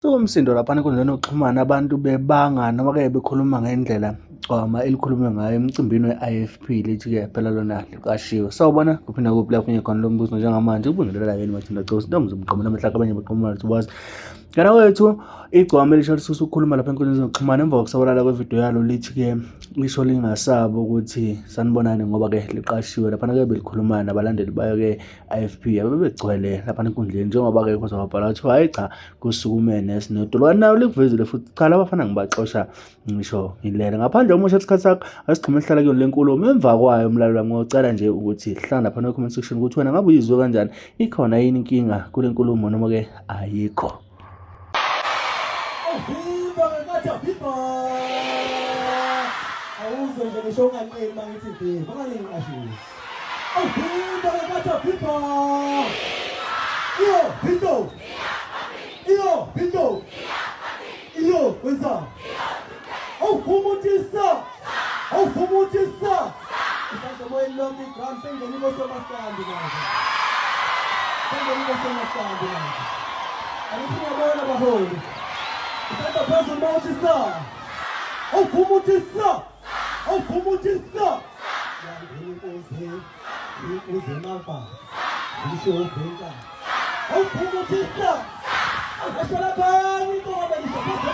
Umsindo lapha enkundleni yokuxhumana abantu bebanga noma-ke bekhuluma ngendlela elikhulunywe ngayo emcimbini we-IFP lithi-ke phela lona liqashiwe. Sawubona kuphinde kuphi lapho khona lo mbuzo njengamanje ubungelela yini mathina Gcosi ntombi umqomo namhlanje abanye baqhumana tubazi. Ngana wethu igcwama elisho lisusa ukukhuluma lapha enkundleni zokuxhumana emva kokusabalala kwevidiyo yalo lithi-ke lisho lingasaba ukuthi sanibonani ngoba-ke liqashiwe laphana-ke belikhuluma nabalandeli bayo-ke IFP abebegcwele lapha enkundleni njengoba-ke kwazawabhala kuthiwa hayi cha kusukumene sinedolo nayo likuvezile futhi cha labafana ngibaxosha ngisho ngilele ngaphandle umusha isikhathi sakho asichime sihlala kuyona le nkulumo emva kwayo umlaleli wami ngocela nje ukuthi hlala lapha no comment section ukuthi wena ngabe uyizwe kanjani ikhona yini inkinga kule nkulumo noma ke ayikho. Viva ngathi Viva awuze nje ngisho unganqeni mangithi Viva unganqeni kashiwe. Viva ngathi Viva Viva iyo kwenza awufumutisa isandla moyeni lonke igram sengeni kosomaskandi manje angisiyabona baholi isandla phezulu mawutisa awufumutisa inkosi mamba ngisho venka awufumutisa ashwala bani ngoba ngisho